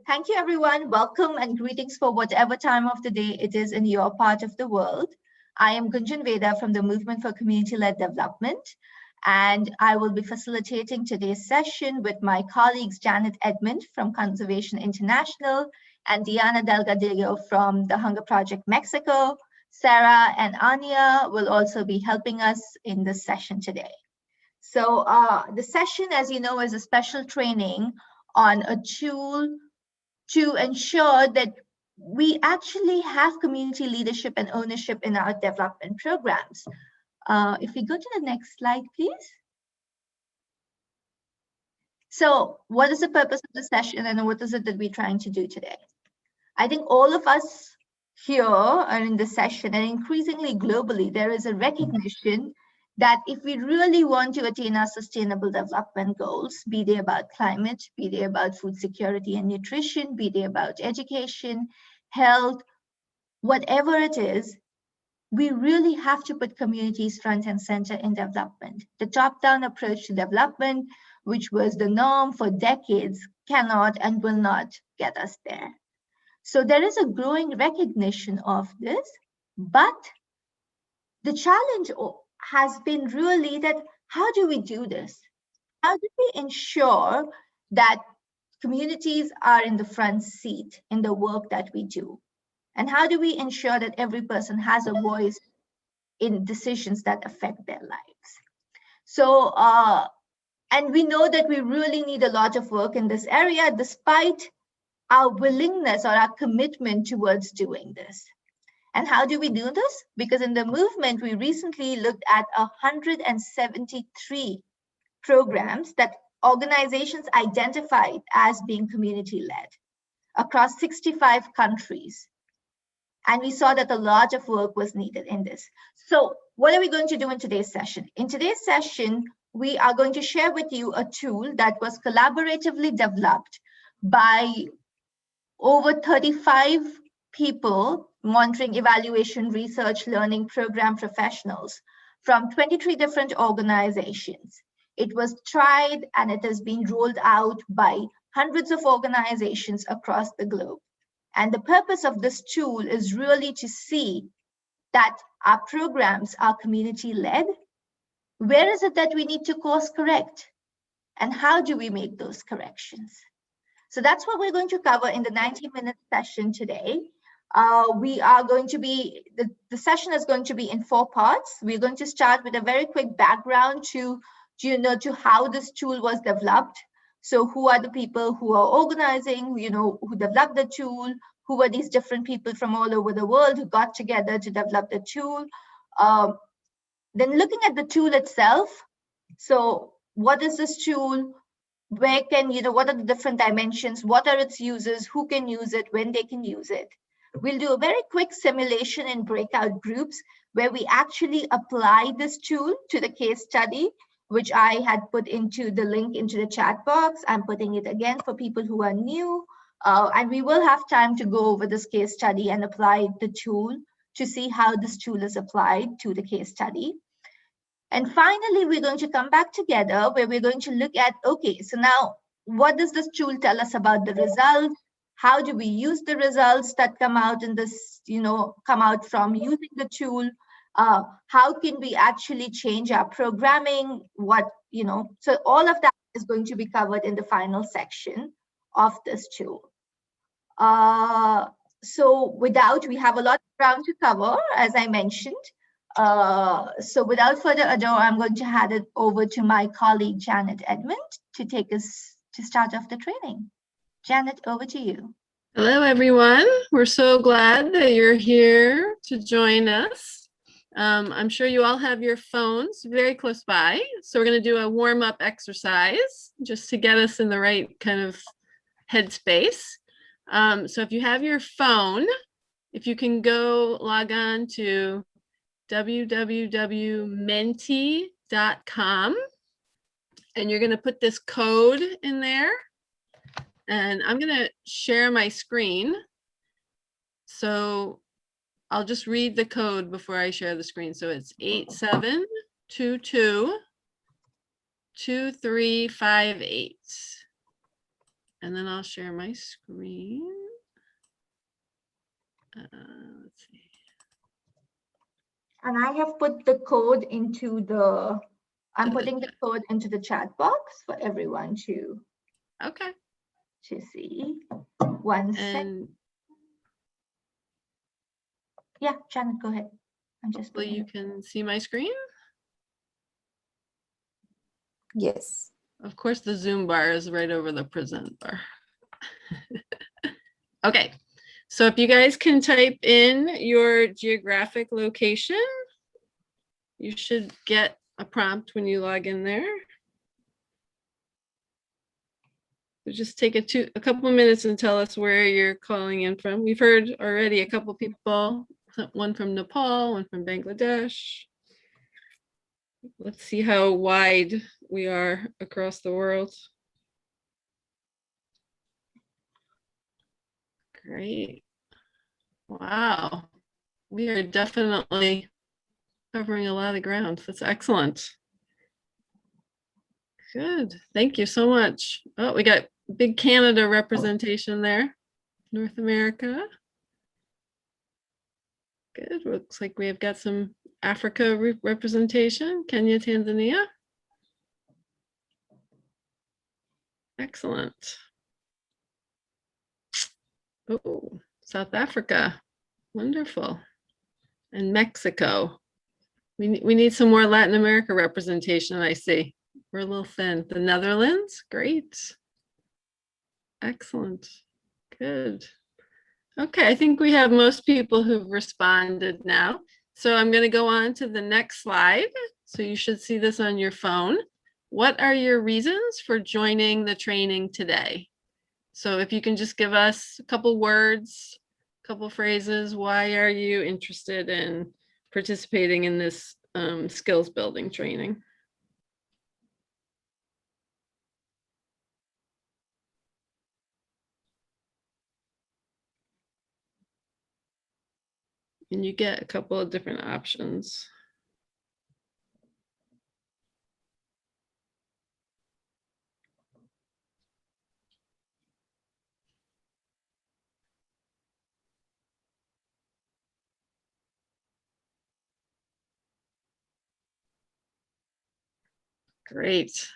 thank you, everyone. Welcome and greetings for whatever time of the day it is in your part of the world. I am Gunjan Veda from the Movement for Community-Led Development, and I will be facilitating today's session with my colleagues Janet Edmond from Conservation International and Diana Delgadillo from the Hunger Project Mexico. Sarah and Anya will also be helping us in this session today. So the session, as you know, is a special training on a tool to ensure that we actually have community leadership and ownership in our development programs. If we go to the next slide, please. So what is the purpose of the session and what is it that we're trying to do today? I think all of us here are in the session, and increasingly globally, there is a recognition that if we really want to attain our sustainable development goals, be they about climate, be they about food security and nutrition, be they about education, health, whatever it is, we really have to put communities front and center in development. The top-down approach to development, which was the norm for decades, cannot and will not get us there. So there is a growing recognition of this, but the challenge has been really that how do we do this? How do we ensure that communities are in the front seat in the work that we do? And how do we ensure that every person has a voice in decisions that affect their lives? So, and we know that we really need a lot of work in this area, despite our willingness or our commitment towards doing this. And how do we do this? Because in the movement, we recently looked at 173 programs that organizations identified as being community-led across 65 countries. And we saw that a lot of work was needed in this. So what are we going to do in today's session? In today's session, we are going to share with you a tool that was collaboratively developed by over 35 people, monitoring, evaluation, research, learning program professionals from 23 different organizations. It was tried and it has been rolled out by hundreds of organizations across the globe. And the purpose of this tool is really to see that our programs are community-led. Where is it that we need to course correct? And how do we make those corrections? So that's what we're going to cover in the 90-minute session today. We are going to be, the session is going to be in 4 parts. We're going to start with a very quick background to how this tool was developed. So who are the people who are organizing, who developed the tool, who were these different people from all over the world who got together to develop the tool. Then looking at the tool itself. So what is this tool? Where can, what are the different dimensions? What are its uses? Who can use it? When they can use it? We'll do a very quick simulation in breakout groups where we actually apply this tool to the case study, which I had put into the link into the chat box. I'm putting it again for people who are new. And we will have time to go over this case study and apply the tool to see how this tool is applied to the case study. And finally, we're going to come back together where we're going to look at, okay, so now what does this tool tell us about the results? How do we use the results that come out in this, come out from using the tool? How can we actually change our programming? So all of that is going to be covered in the final section of this tool. So we have a lot of ground to cover, as I mentioned. So without further ado, I'm going to hand it over to my colleague, Janet Edmond, to take us to start off the training. Janet, over to you. Hello, everyone. We're so glad that you're here to join us. I'm sure you all have your phones very close by. So we're going to do a warm-up exercise just to get us in the right kind of headspace. So if you have your phone, if you can go log on to www.menti.com, and you're going to put this code in there. And I'm going to share my screen. So I'll just read the code before I share the screen. So it's 87222358. And then I'll share my screen. Let's see. And I have put the code into the, I'm putting the code into the chat box for everyone to see. One second. Yeah, Janet, go ahead. I'm just. Well, you can see my screen? Yes. Of course, the Zoom bar is right over the present bar. Okay, so if you guys can type in your geographic location, you should get a prompt when you log in there. So just take a couple of minutes and tell us where you're calling in from. We've heard already a couple people, one from Nepal, one from Bangladesh. Let's see how wide we are across the world. Great. Wow. We are definitely covering a lot of ground. That's excellent. Good. Thank you so much. Oh, we got big Canada representation there. North America. Good. Looks like we have got some Africa representation. Kenya, Tanzania. Excellent. Oh, South Africa. Wonderful. And Mexico. We need some more Latin America representation, I see. We're a little thin. The Netherlands, great. Excellent. Good. Okay, I think we have most people who've responded now. So I'm going to go on to the next slide. So you should see this on your phone. What are your reasons for joining the training today? So if you can just give us a couple words, a couple phrases, why are you interested in participating in this skills building training? And you get a couple of different options. Great.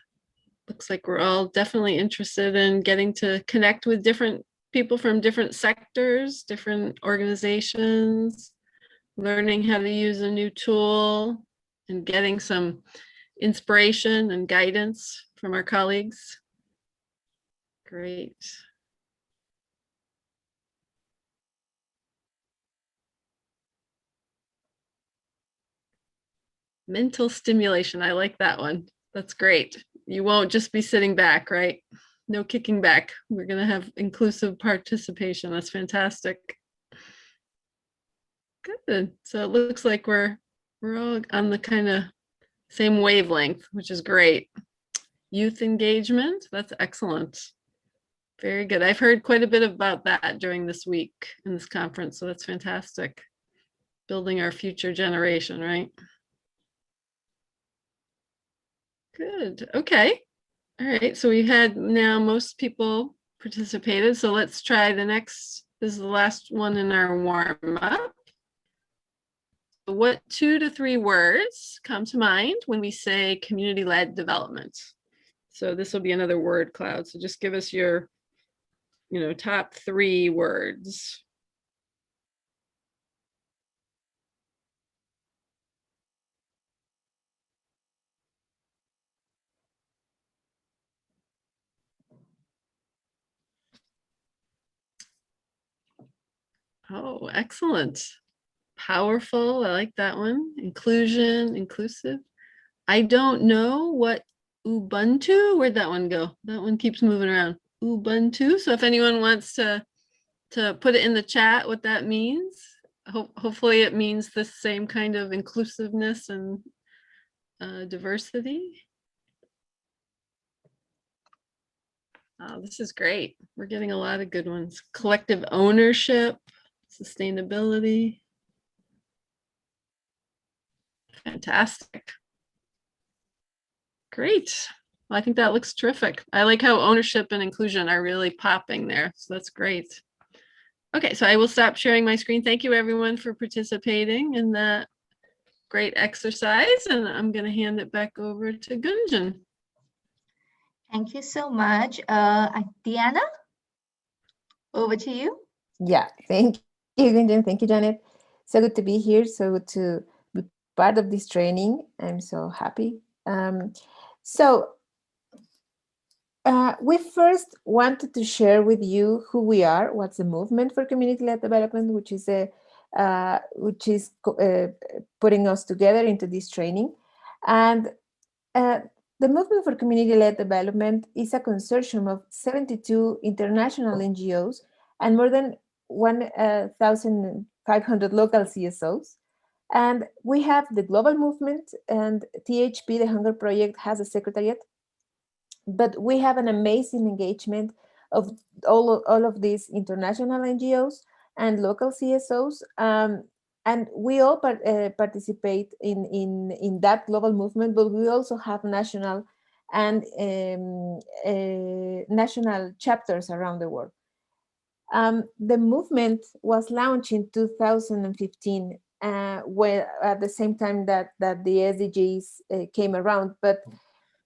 Looks like we're all definitely interested in getting to connect with different people from different sectors, different organizations, learning how to use a new tool, and getting some inspiration and guidance from our colleagues. Great. Mental stimulation, I like that one. That's great. You won't just be sitting back, right? No kicking back. We're going to have inclusive participation. That's fantastic. Good. So it looks like we're all on the kind of same wavelength, which is great. Youth engagement, that's excellent. Very good. I've heard quite a bit about that during this week in this conference, so that's fantastic. Building our future generation, right? Good. Okay. All right. So we had now most people participated. So let's try the next. This is the last one in our warm up. What 2 to 3 words come to mind when we say community-led development? So this will be another word cloud. So just give us your, top 3 words. Oh, excellent. Powerful. I like that one. Inclusion, inclusive. I don't know what Ubuntu, where'd that one go? That one keeps moving around. Ubuntu. So if anyone wants to put it in the chat what that means, hopefully it means the same kind of inclusiveness and diversity. Oh, this is great. We're getting a lot of good ones. Collective ownership, sustainability. Fantastic. Great. Well, I think that looks terrific. I like how ownership and inclusion are really popping there. So that's great. Okay, so I will stop sharing my screen. Thank you everyone for participating in that great exercise. And I'm going to hand it back over to Gunjan. Thank you so much. Diana, over to you. Yeah, thank you, Gunjan. Thank you, Janet. So good to be here. So good to be part of this training. I'm so happy. We first wanted to share with you who we are, what's the movement for community-led development, which is putting us together into this training. And the movement for community-led development is a consortium of 72 international NGOs and more than 1,500 local CSOs. And we have the global movement, and THP, the Hunger Project, has a secretariat. But we have an amazing engagement of all of these international NGOs and local CSOs. And we all participate in that global movement, but we also have national and national chapters around the world. The movement was launched in 2015, where at the same time that the SDGs came around. But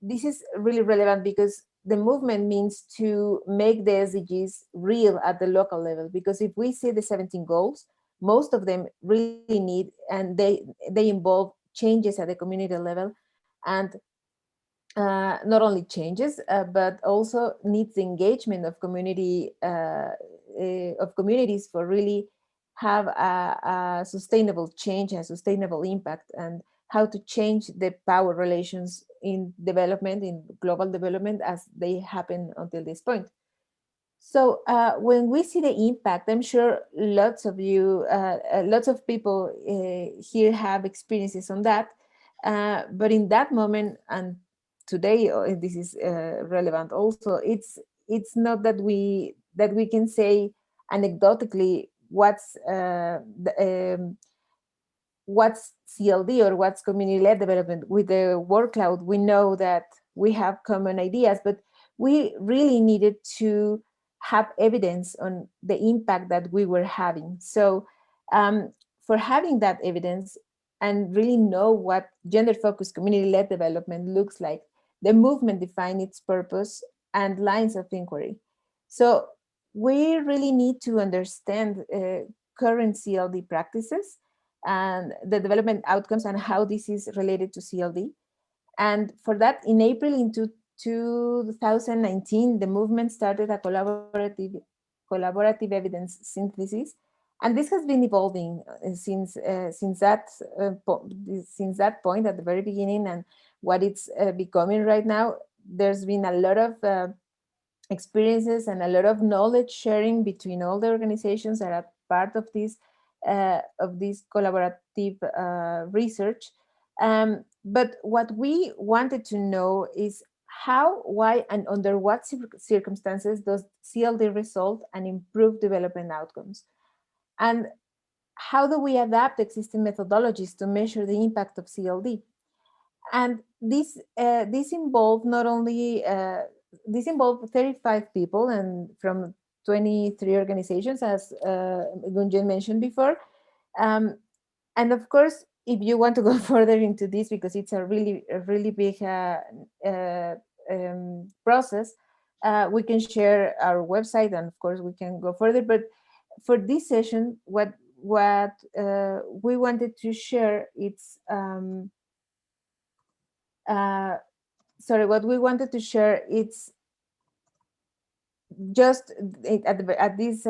this is really relevant because the movement means to make the SDGs real at the local level. Because if we see the 17 goals, most of them really need, and they involve changes at the community level, and not only changes, but also needs the engagement of communities for really have a sustainable change, a sustainable impact, and how to change the power relations in development, in global development, as they happen until this point. So when we see the impact, I'm sure lots of you, lots of people here have experiences on that. But in that moment, and today this is relevant also, it's not that we can say anecdotically what's CLD or what's community-led development. With the word cloud, we know that we have common ideas, but we really needed to have evidence on the impact that we were having. So for having that evidence and really know what gender-focused community-led development looks like, the movement defined its purpose and lines of inquiry. So we really need to understand current CLD practices and the development outcomes and how this is related to CLD. And for that, in April in 2019, the movement started a collaborative evidence synthesis, and this has been evolving since that point at the very beginning, and what it's becoming right now. There's been a lot of experiences and a lot of knowledge sharing between all the organizations that are part of this collaborative research. But what we wanted to know is how, why, and under what circumstances does CLD result and improve development outcomes? And how do we adapt existing methodologies to measure the impact of CLD? And this involved not only this involved 35 people and from 23 organizations, as Gunjan mentioned before. And of course, if you want to go further into this, because it's a really big process, we can share our website, and of course we can go further. But for this session, what we wanted to share, it's what we wanted to share, it's just at this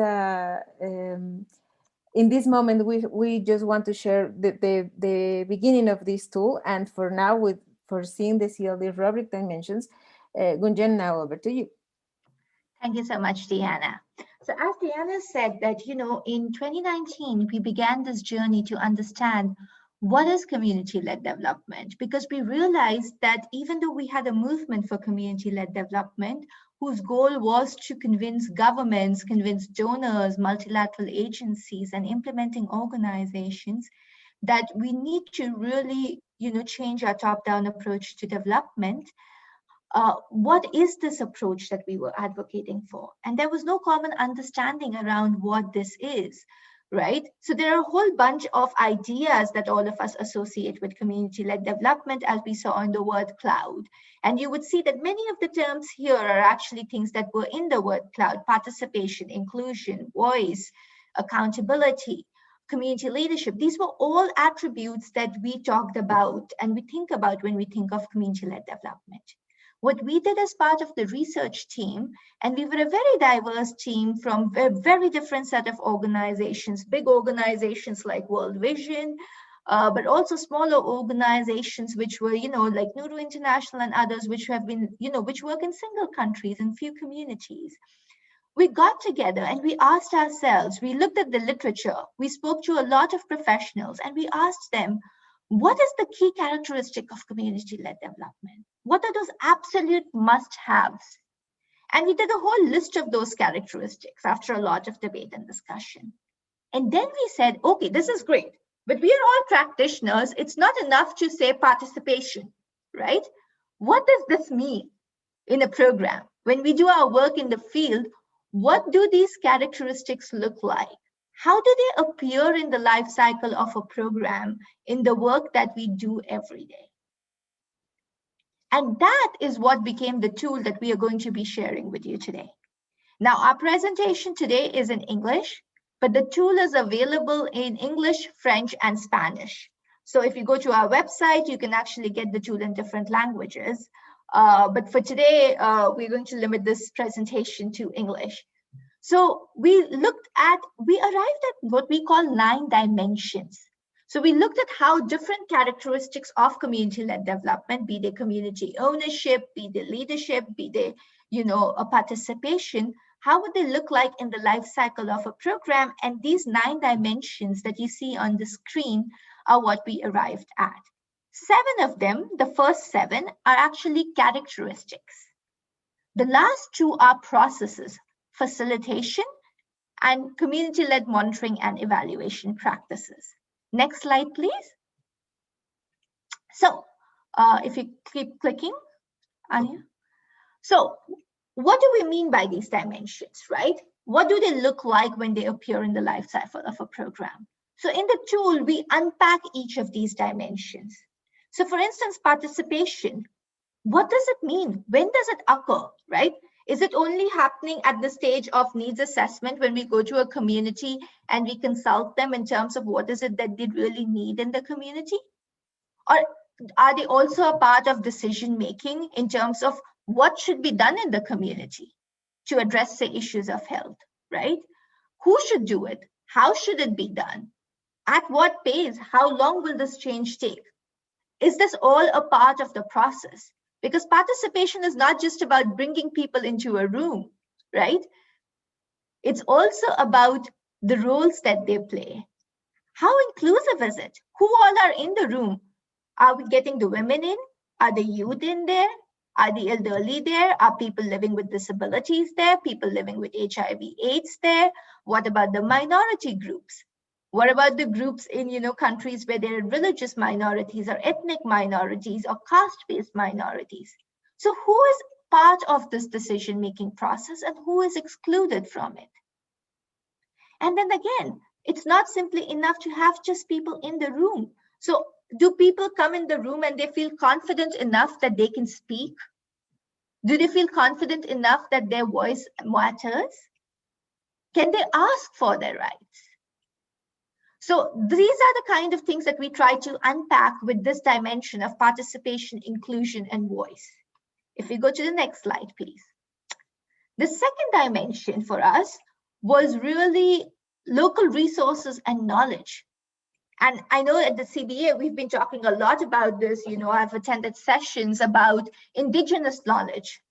in this moment, we just want to share the beginning of this tool. And for now, for seeing the CLD rubric dimensions, Gunjan, now over to you. Thank you so much, Diana. So as Diana said that, in 2019, we began this journey to understand what is community-led development, because we realized that even though we had a movement for community-led development, whose goal was to convince governments, convince donors, multilateral agencies, and implementing organizations that we need to really, change our top-down approach to development, what is this approach that we were advocating for? And there was no common understanding around what this is, right? So there are a whole bunch of ideas that all of us associate with community-led development, as we saw in the word cloud. And you would see that many of the terms here are actually things that were in the word cloud: participation, inclusion, voice, accountability, community leadership. These were all attributes that we talked about and we think about when we think of community-led development. What we did as part of the research team, and we were a very diverse team from a very different set of organizations, big organizations like World Vision, but also smaller organizations which were, like Nuru International and others, which have been, which work in single countries and few communities. We got together and we asked ourselves, we looked at the literature, we spoke to a lot of professionals, and we asked them, what is the key characteristic of community-led development? What are those absolute must-haves? And we did a whole list of those characteristics after a lot of debate and discussion. And then we said, okay, this is great, but we are all practitioners. It's not enough to say participation, right? What does this mean in a program? When we do our work in the field, what do these characteristics look like? How do they appear in the life cycle of a program in the work that we do every day? And that is what became the tool that we are going to be sharing with you today. Now, our presentation today is in English, but the tool is available in English, French, and Spanish. So if you go to our website, you can actually get the tool in different languages. But for today, we're going to limit this presentation to English. So we arrived at what we call 9 dimensions. So we looked at how different characteristics of community-led development, be they community ownership, be they leadership, be they, a participation, how would they look like in the life cycle of a program? And these 9 dimensions that you see on the screen are what we arrived at. 7 of them, the first 7, are actually characteristics. The last 2 are processes: facilitation and community-led monitoring and evaluation practices. Next slide, please. So if you keep clicking, Anya. So what do we mean by these dimensions, right? What do they look like when they appear in the life cycle of a program? So in the tool, we unpack each of these dimensions. So for instance, participation, what does it mean? When does it occur, right? Is it only happening at the stage of needs assessment when we go to a community and we consult them in terms of what is it that they really need in the community? Or are they also a part of decision making in terms of what should be done in the community to address the issues of health, right? Who should do it? How should it be done? At what pace? How long will this change take? Is this all a part of the process? Because participation is not just about bringing people into a room, right? It's also about the roles that they play. How inclusive is it? Who all are in the room? Are we getting the women in? Are the youth in there? Are the elderly there? Are people living with disabilities there? People living with HIV/AIDS there? What about the minority groups? What about the groups in countries where there are religious minorities or ethnic minorities or caste-based minorities? So who is part of this decision-making process and who is excluded from it? And then again, it's not simply enough to have just people in the room. So do people come in the room and they feel confident enough that they can speak? Do they feel confident enough that their voice matters? Can they ask for their rights? So these are the kind of things that we try to unpack with this dimension of participation, inclusion, and voice. If we go to the next slide, please. The second dimension for us was really local resources and knowledge. And I know at the CBA, we've been talking a lot about this. I've attended sessions about indigenous knowledge,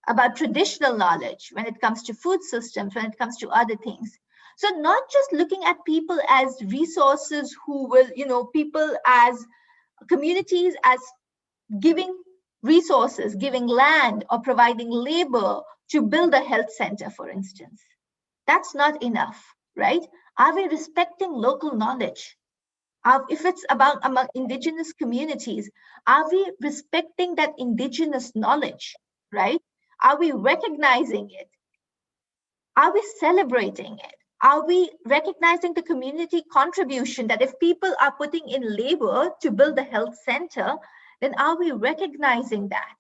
about traditional knowledge when it comes to food systems, when it comes to other things. So not just looking at people as resources who will, people as communities as giving resources, giving land or providing labor to build a health center, for instance. That's not enough, right? Are we respecting local knowledge? If it's among indigenous communities, are we respecting that indigenous knowledge right? Are we recognizing it? Are we celebrating it? Are we recognizing the community contribution that if people are putting in labor to build the health center, then are we recognizing that,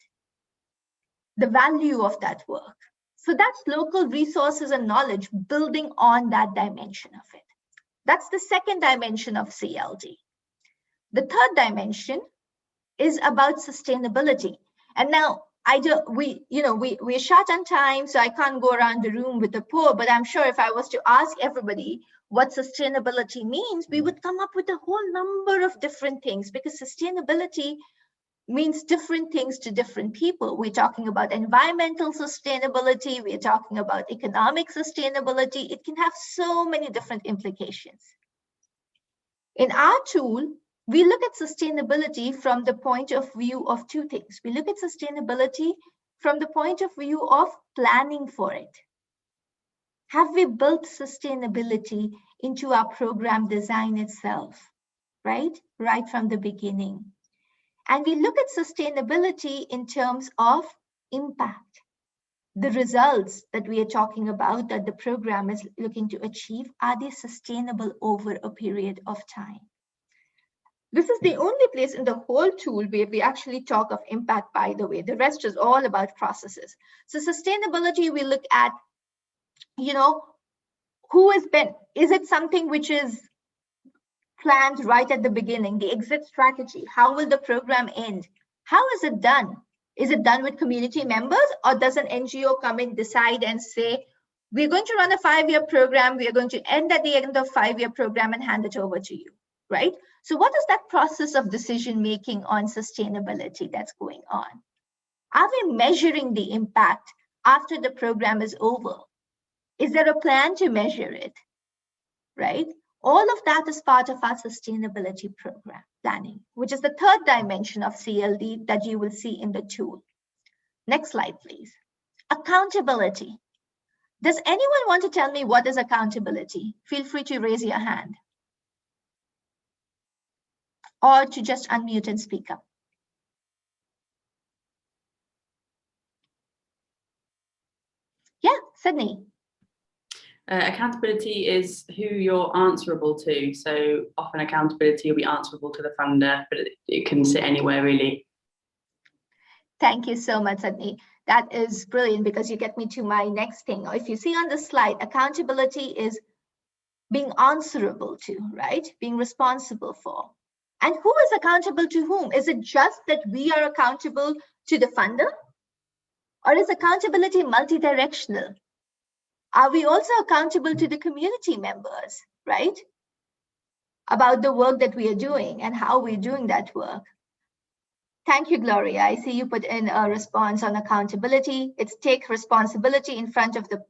the value of that work? So that's local resources and knowledge building on that dimension of it. That's the second dimension of CLD. The third dimension is about sustainability. And now we're short on time, so I can't go around the room with a poll, but I'm sure if I was to ask everybody what sustainability means, we would come up with a whole number of different things, because sustainability means different things to different people. We're talking about environmental sustainability, we're talking about economic sustainability. It can have so many different implications. In our tool, we look at sustainability from the point of view of two things. We look at sustainability from the point of view of planning for it. Have we built sustainability into our program design itself, right? Right from the beginning. And we look at sustainability in terms of impact. The results that we are talking about that the program is looking to achieve, are they sustainable over a period of time? This is the only place in the whole tool where we actually talk of impact, by the way. The rest is all about processes. So sustainability, we look at, is it something which is planned right at the beginning, the exit strategy? How will the program end? How is it done? Is it done with community members, or does an NGO come in, decide and say, we're going to run a 5-year program, we are going to end at the end of 5-year program and hand it over to you, right? So what is that process of decision making on sustainability that's going on? Are we measuring the impact after the program is over? Is there a plan to measure it, right? All of that is part of our sustainability program planning, which is the third dimension of CLD that you will see in the tool. Next slide, please. Accountability. Does anyone want to tell me what is accountability? Feel free to raise your hand, or to just unmute and speak up. Yeah, Sydney. Accountability is who you're answerable to. So often accountability will be answerable to the funder, but it can sit anywhere really. Thank you so much, Sydney. That is brilliant, because you get me to my next thing. If you see on the slide, accountability is being answerable to, right? Being responsible for. And who is accountable to whom? Is it just that we are accountable to the funder? Or is accountability multi-directional? Are we also accountable to the community members, right? About the work that we are doing and how we're doing that work. Thank you, Gloria. I see you put in a response on accountability. It's take responsibility in front of the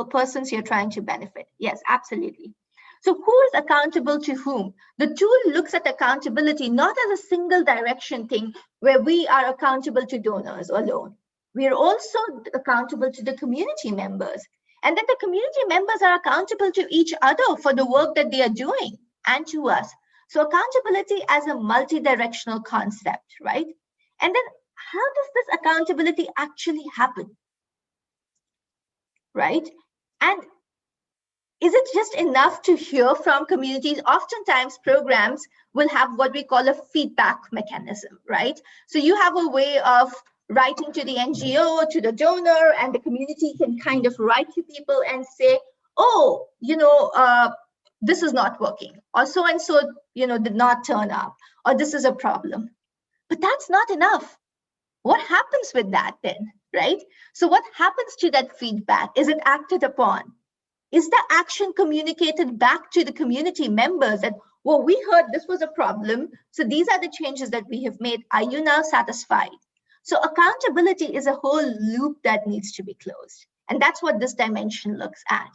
persons you're trying to benefit. Yes, absolutely. So who is accountable to whom? The tool looks at accountability not as a single direction thing where we are accountable to donors alone. We are also accountable to the community members. And then the community members are accountable to each other for the work that they are doing and to us. So accountability as a multi-directional concept, right? And then how does this accountability actually happen, right? And is it just enough to hear from communities? Oftentimes programs will have what we call a feedback mechanism, right? So you have a way of writing to the NGO, to the donor, and the community can kind of write to people and say, oh, this is not working, or so-and-so, did not turn up, or this is a problem. But that's not enough. What happens with that then, right? So what happens to that feedback? Is it acted upon? Is the action communicated back to the community members that, well, we heard this was a problem, so these are the changes that we have made. Are you now satisfied? So accountability is a whole loop that needs to be closed. And that's what this dimension looks at.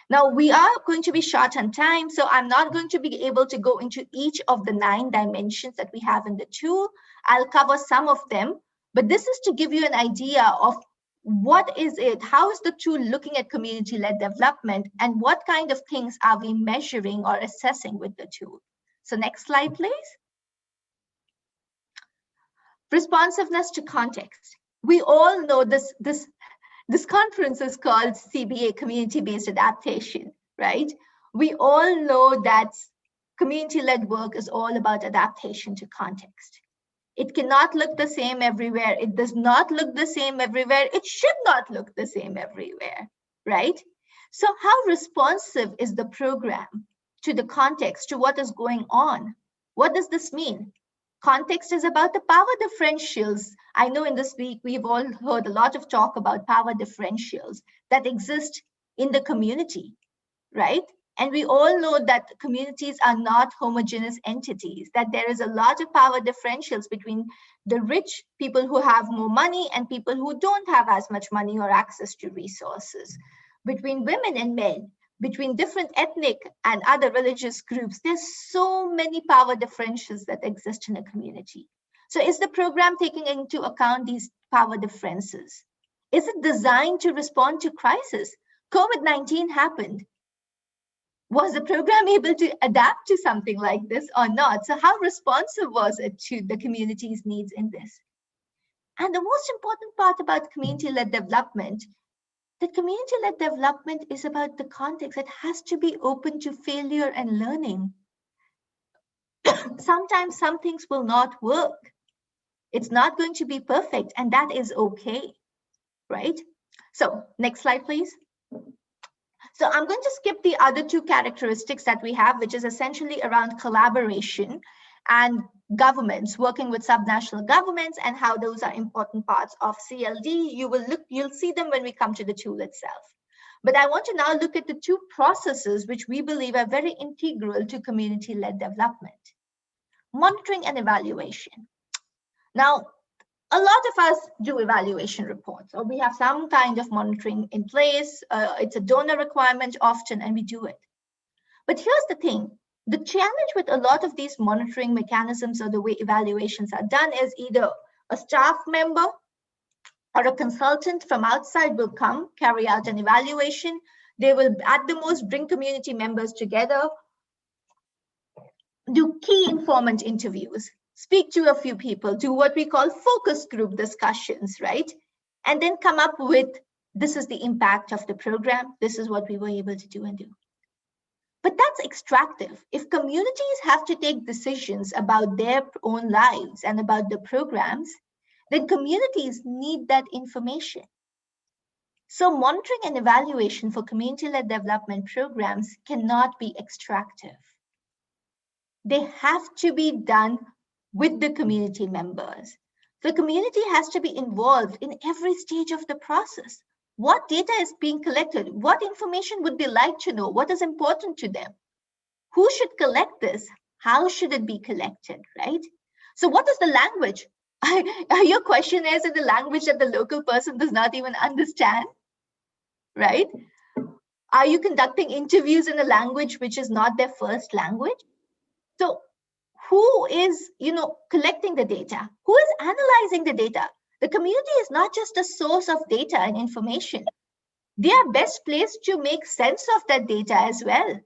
Now, we are going to be short on time, so I'm not going to be able to go into each of the 9 dimensions that we have in the tool. I'll cover some of them, but this is to give you an idea of what is it, how is the tool looking at community-led development, and what kind of things are we measuring or assessing with the tool. So next slide, please. Responsiveness to context. We all know this conference is called CBA, Community-Based Adaptation, right? We all know that community-led work is all about adaptation to context. It cannot look the same everywhere. It does not look the same everywhere. It should not look the same everywhere, right? So how responsive is the program to the context, to what is going on? What does this mean? Context is about the power differentials. I know in this week, we've all heard a lot of talk about power differentials that exist in the community, right? And we all know that communities are not homogeneous entities, that there is a lot of power differentials between the rich people who have more money and people who don't have as much money or access to resources, between women and men, between different ethnic and other religious groups. There's so many power differentials that exist in a community. So is the program taking into account these power differences? Is it designed to respond to crisis? COVID-19 happened. Was the program able to adapt to something like this or not? So how responsive was it to the community's needs in this? And the most important part about community-led development, that community-led development is about the context. It has to be open to failure and learning. Sometimes some things will not work. It's not going to be perfect, and that is okay, right? So next slide, please. So I'm going to skip the other two characteristics that we have, which is essentially around collaboration and governments, working with subnational governments, and how those are important parts of CLD. You'll see them when we come to the tool itself. But I want to now look at the two processes which we believe are very integral to community-led development: monitoring and evaluation. Now, a lot of us do evaluation reports, or we have some kind of monitoring in place. It's a donor requirement often, and we do it. But here's the thing. The challenge with a lot of these monitoring mechanisms or the way evaluations are done is either a staff member or a consultant from outside will come, carry out an evaluation. They will, at the most, bring community members together, do key informant interviews, speak to a few people, do what we call focus group discussions, right? And then come up with, this is the impact of the program. This is what we were able to do and do. But that's extractive. If communities have to take decisions about their own lives and about the programs, then communities need that information. So monitoring and evaluation for community-led development programs cannot be extractive. They have to be done with the community members. The community has to be involved in every stage of the process. What data is being collected? What information would they like to know? What is important to them? Who should collect this? How should it be collected, right? So what is the language? Your question is in the language that the local person does not even understand, right? Are you conducting interviews in a language which is not their first language? So who is, collecting the data? Who is analyzing the data? The community is not just a source of data and information. They are best placed to make sense of that data as well,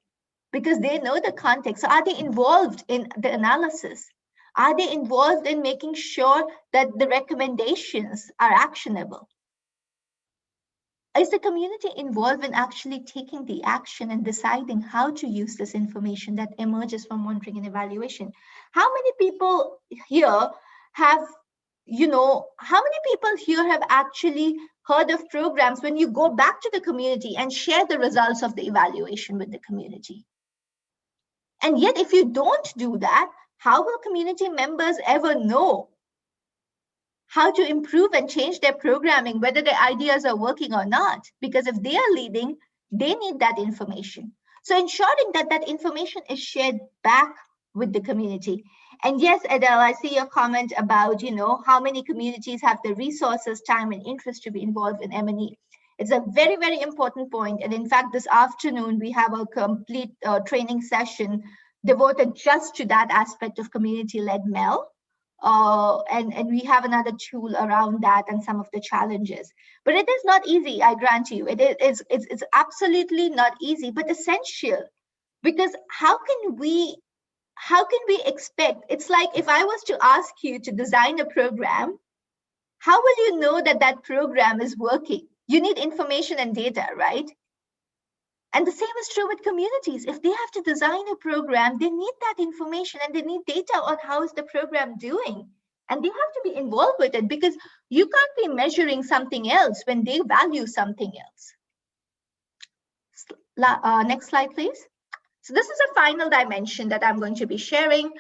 because they know the context. So are they involved in the analysis? Are they involved in making sure that the recommendations are actionable? Is the community involved in actually taking the action and deciding how to use this information that emerges from monitoring and evaluation? How many people here have, how many people here have actually heard of programs when you go back to the community and share the results of the evaluation with the community? And yet, if you don't do that, how will community members ever know how to improve and change their programming, whether their ideas are working or not? Because if they are leading, they need that information. So ensuring that that information is shared back with the community. And yes, Adele, I see your comment about, how many communities have the resources, time, and interest to be involved in M&E. It's a very, very important point. And in fact, this afternoon, we have a complete training session devoted just to that aspect of community-led MEL. And we have another tool around that and some of the challenges. But it is not easy, I grant you. It's absolutely not easy, but essential. Because how can we expect, it's like if I was to ask you to design a program, How will you know that that program is working? You need information and data, right? And the same is true with communities. If they have to design a program, they need that information and they need data on how is the program doing. And they have to be involved with it because you can't be measuring something else when they value something else. Next slide, please. So this is a final dimension that I'm going to be sharing.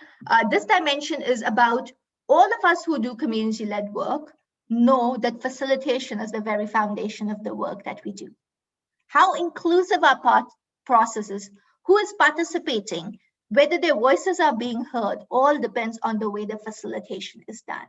This dimension is about all of us who do community-led work know that facilitation is the very foundation of the work that we do. How inclusive our processes, who is participating, whether their voices are being heard, all depends on the way the facilitation is done.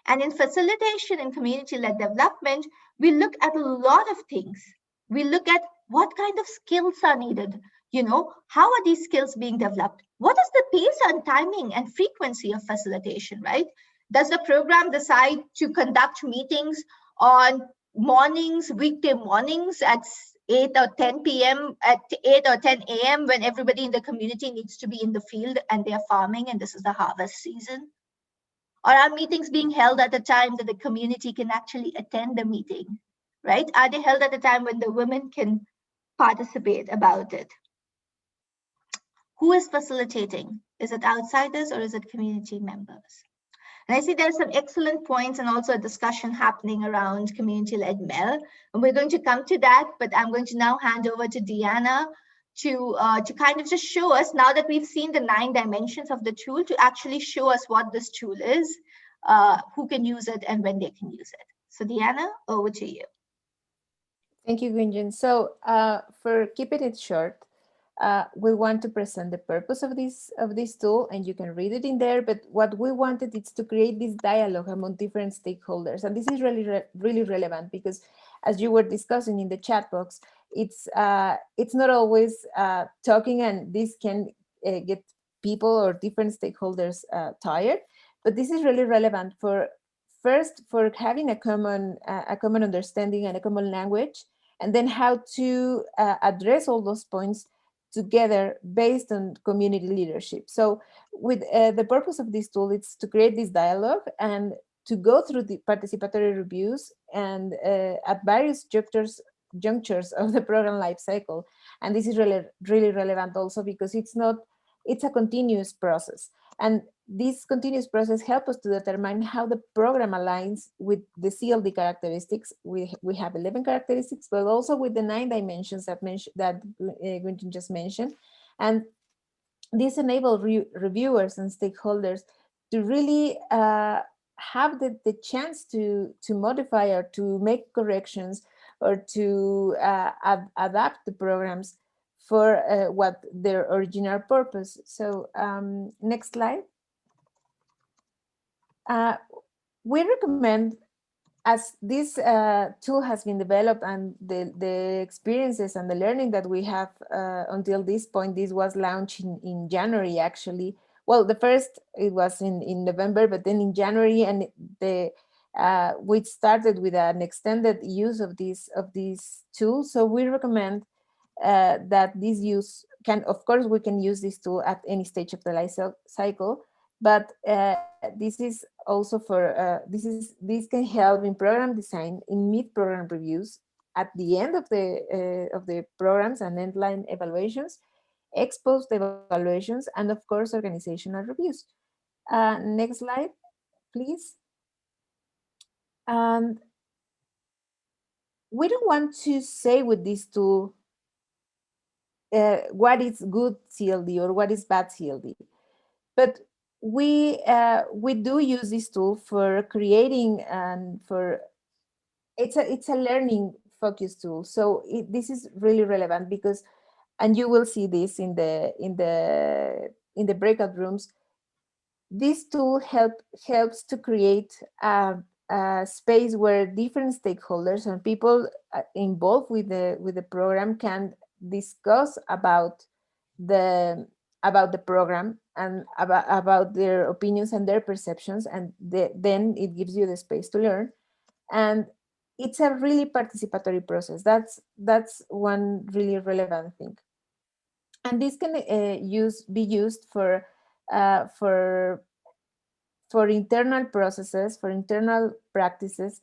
And in facilitation and community-led development, we look at a lot of things. We look at what kind of skills are needed. You know, how are these skills being developed? What is the pace and timing and frequency of facilitation, right? Does the program decide to conduct meetings on mornings, weekday mornings at 8 or 10 p.m., at 8 or 10 a.m. when everybody in the community needs to be in the field and they're farming and this is the harvest season? Or are meetings being held at a time that the community can actually attend the meeting, right? Are they held at a time when the women can participate about it? Who is facilitating? Is it outsiders or is it community members? And I see there's some excellent points and also a discussion happening around community-led MEL. And we're going to come to that, but I'm going to now hand over to Deanna to kind of just show us, now that we've seen the 9 dimensions of the tool, to actually show us what this tool is, who can use it and when they can use it. So Deanna, over to you. Thank you, Gunjan. So for keeping it short, we want to present the purpose of this tool, and you can read it in there. But what we wanted is to create this dialogue among different stakeholders, and this is really relevant because, as you were discussing in the chat box, it's not always talking, and this can get people or different stakeholders tired. But this is really relevant for having a common understanding and a common language, and then how to address all those points together based on community leadership. So with the purpose of this tool, it's to create this dialogue and to go through the participatory reviews and at various junctures of the program life cycle. And this is really relevant also because it's a continuous process. And this continuous process helps us to determine how the program aligns with the CLD characteristics. We have 11 characteristics, but also with the 9 dimensions that Gunjan just mentioned. And this enables reviewers and stakeholders to really have the chance to modify or to make corrections or to adapt the programs for what their original purpose. So next slide. We recommend, as this tool has been developed and the experiences and the learning that we have until this point, this was launched in January actually. Well, the first, it was in November, but then in January, and we started with an extended use of this tool. So we recommend that this use of course, we can use this tool at any stage of the life cycle, but this is also for this can help in program design, in mid-program reviews, at the end of the programs and end-line evaluations, ex-post evaluations, and of course organizational reviews. Next slide, please. And we don't want to say with this tool what is good CLD or what is bad CLD, but we do use this tool for creating and for it's a learning focused tool. So this is really relevant because, and you will see this in the breakout rooms, this tool helps to create a space where different stakeholders and people involved with the program can discuss about the program and about their opinions and their perceptions, and then it gives you the space to learn. And it's a really participatory process. That's one really relevant thing. And this can be used for for internal processes, for internal practices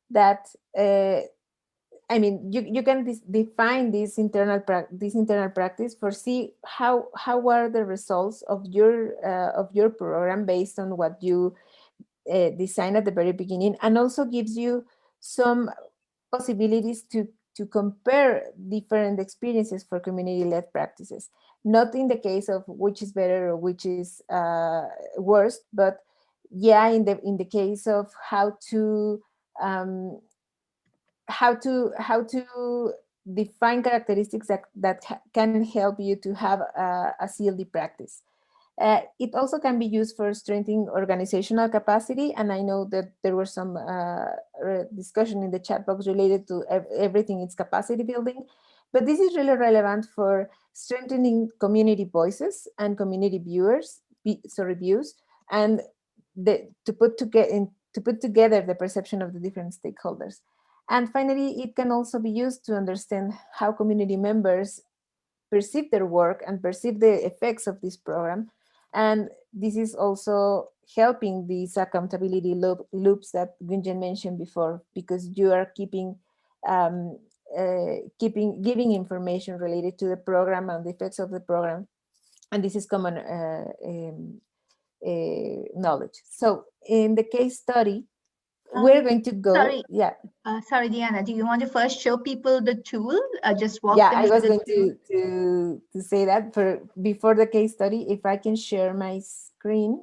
that, I mean, you can define this internal practice for see how are the results of your program based on what you design at the very beginning, and also gives you some possibilities to compare different experiences for community-led practices. Not in the case of which is better or which is worst, but yeah, in the case of how to define characteristics that can help you to have a CLD practice. It also can be used for strengthening organizational capacity, and I know that there was some discussion in the chat box related to everything it's capacity building, but this is really relevant for strengthening community voices and community views, and to put together the perception of the different stakeholders. And finally, it can also be used to understand how community members perceive their work and perceive the effects of this program. And this is also helping these accountability loops that Gunjan mentioned before, because you are giving information related to the program and the effects of the program. And this is common knowledge. So in the case study, we're going to go. Sorry. Yeah. Sorry, Diana, do you want to first show people the tool? Just walk Yeah, them I was through going to say that before the case study, if I can share my screen.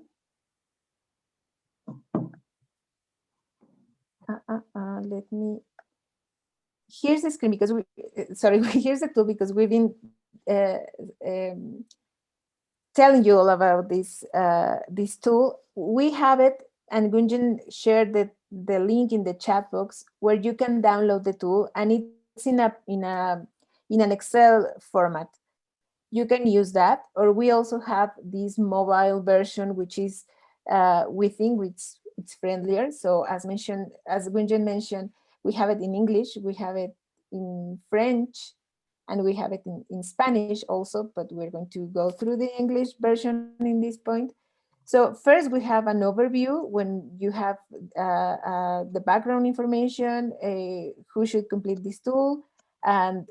Let me. Here's the screen because here's the tool because we've been telling you all about this tool. We have it, and Gunjan shared the link in the chat box where you can download the tool, and it's in an Excel format. You can use that, or we also have this mobile version, which is we think it's friendlier. So as Gunjan mentioned, we have it in English, we have it in French, and we have it in Spanish also, but we're going to go through the English version in this point. So first we have an overview when you have the background information, who should complete this tool, and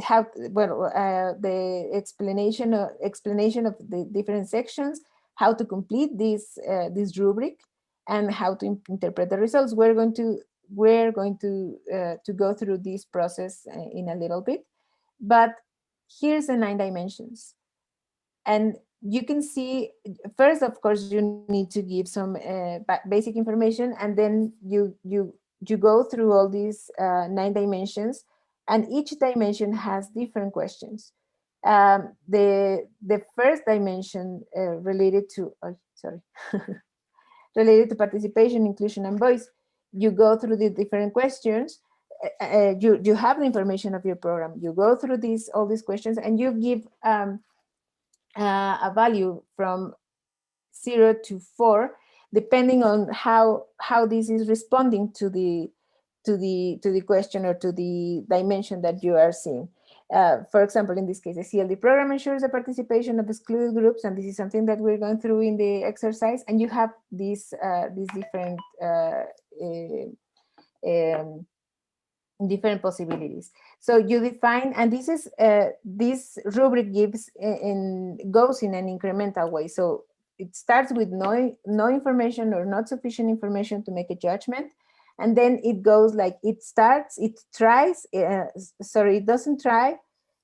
how the explanation of the different sections, how to complete this rubric, and how to interpret the results. We're going to go through this process in a little bit, but here's the 9 dimensions, and you can see first, of course, you need to give some basic information, and then you go through all these 9 dimensions, and each dimension has different questions. The first dimension related to related to participation, inclusion, and voice. You go through the different questions. You have the information of your program. You go through all these questions, and you give a value from 0 to 4, depending on how this is responding to the question or to the dimension that you are seeing. For example, in this case, the CLD program ensures the participation of excluded groups, and this is something that we're going through in the exercise. And you have these different different possibilities. So you define, and this is this rubric goes in an incremental way. So it starts with no information or not sufficient information to make a judgment, and then it goes like it doesn't try,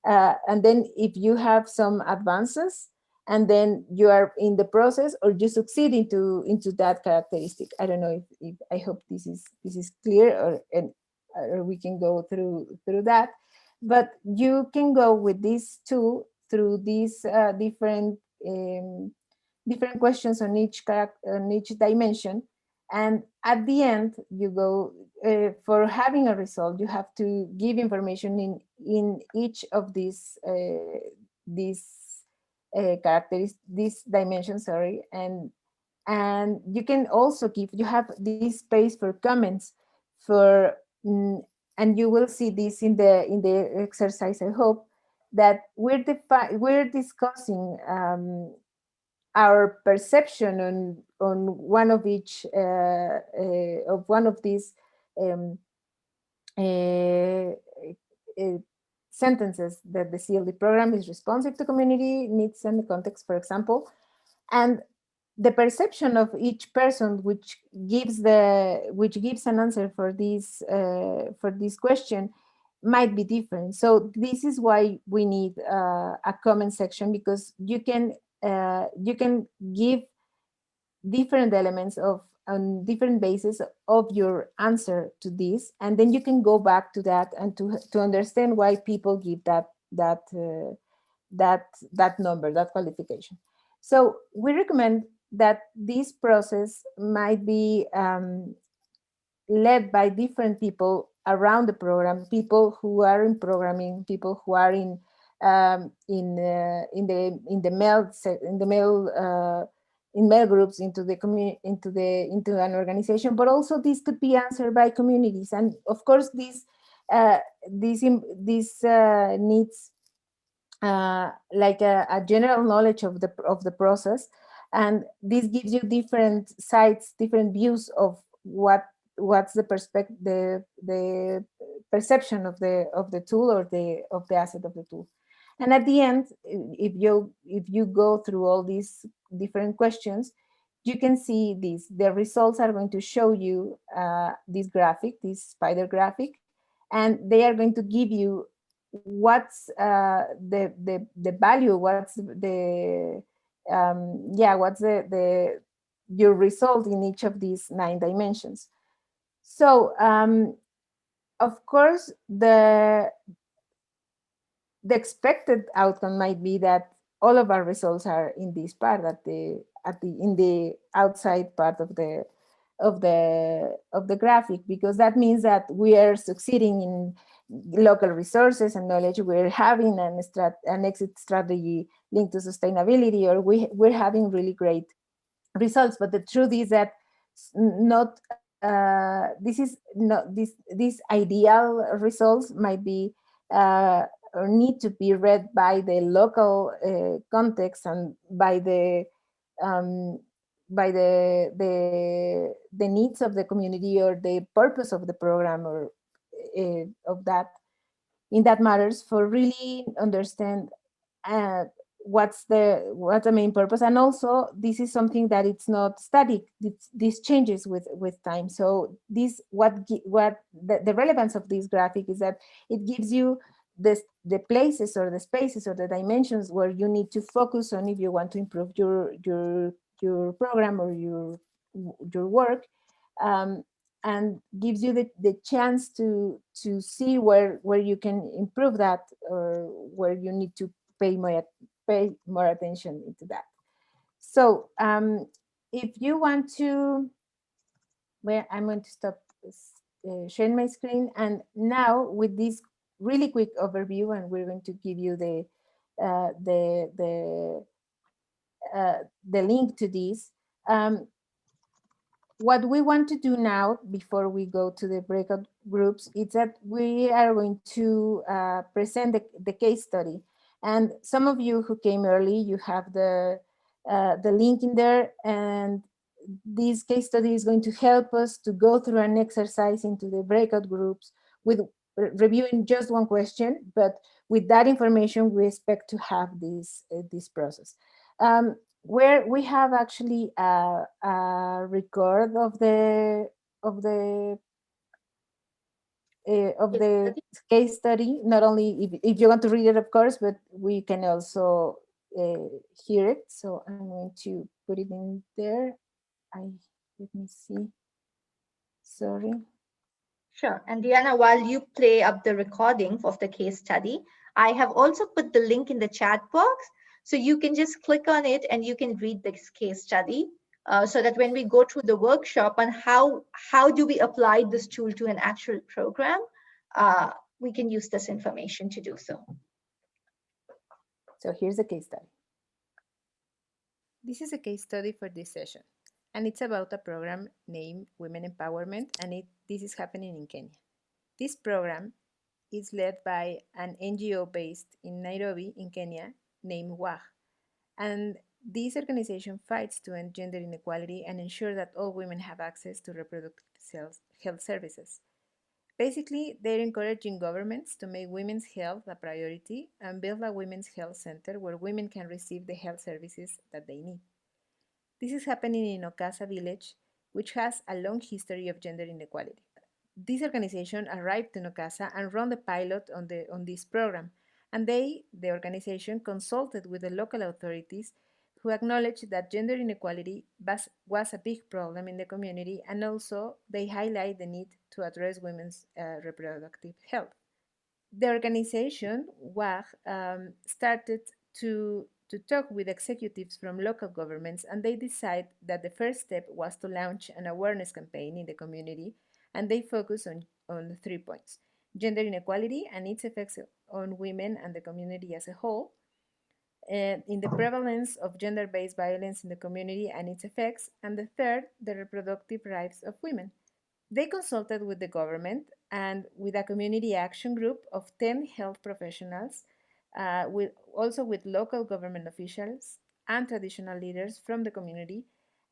and then if you have some advances, and then you are in the process, or you succeed into that characteristic. I don't know if I hope this is clear, or we can go through that, but you can go with this tool through these different questions on each dimension, and at the end you go for having a result. You have to give information in each of these characteristics, these dimensions, sorry, and you can also you have this space for comments and you will see this in the exercise. I hope that we're discussing our perception on one of each of one of these sentences, that the CLD program is responsive to community needs and context, for example, and the perception of each person which gives an answer for this question might be different. So this is why we need a comment section, because you can give different elements on different bases of your answer to this, and then you can go back to that and to understand why people give that number, that qualification. So we recommend that this process might be led by different people around the program, people who are in programming, people who are in mail groups, into the community, into an organization. But also this could be answered by communities, and of course this needs like a general knowledge of the process, and this gives you different sides, different views of what's the perspective, the perception of the tool, or of the asset of the tool. And at the end, if you go through all these different questions, you can see the results are going to show you this graphic, this spider graphic, and they are going to give you what's the value, what's your result in each of these 9 dimensions. So of course the expected outcome might be that all of our results are in this part, in the outside part of the graphic, because that means that we are succeeding in local resources and knowledge, we're having an exit strategy linked to sustainability, or we're having really great results. But the truth is that these ideal results might be or need to be read by the local context, and by the needs of the community, or the purpose of the program, or of that, in that matters, for really understand what's the main purpose. And also this is something that it's not static, this changes with time. So this the relevance of this graphic is that it gives you the places, or the spaces, or the dimensions where you need to focus on if you want to improve your program, or your work, and gives you the chance to see where you can improve that, or where you need to pay more attention into that. So if you want to, I'm going to stop sharing my screen, and now with this really quick overview, and we're going to give you the link to this. What we want to do now, before we go to the breakout groups, is that we are going to present the case study. And some of you who came early, you have the link in there, and this case study is going to help us to go through an exercise into the breakout groups with reviewing just one question, but with that information, we expect to have this process. Where we have actually a record of the case study. Not only if you want to read it, of course, but we can also hear it. So I'm going to put it in there. Let me see. Sorry. Sure. And Diana, while you play up the recording of the case study, I have also put the link in the chat box. So you can just click on it and you can read this case study, so that when we go through the workshop on how do we apply this tool to an actual program, we can use this information to do so. So here's the case study. This is a case study for this session, and it's about a program named Women Empowerment, and this is happening in Kenya. This program is led by an NGO based in Nairobi in Kenya named WAG. And This organization fights to end gender inequality and ensure that all women have access to reproductive health services. Basically, they're encouraging governments to make women's health a priority and build a women's health center where women can receive the health services that they need. This is happening in Ocasa village, which has a long history of gender inequality. This organization arrived in Ocasa and ran the pilot on this program, and the organization, consulted with the local authorities who acknowledged that gender inequality was a big problem in the community, and also they highlight the need to address women's reproductive health. The organization, WAG, started to talk with executives from local governments, and they decided that the first step was to launch an awareness campaign in the community, and they focus on 3 points: gender inequality and its effects on women and the community as a whole, in the prevalence of gender-based violence in the community and its effects, and the third, the reproductive rights of women. They consulted with the government and with a community action group of 10 health professionals, also with local government officials and traditional leaders from the community,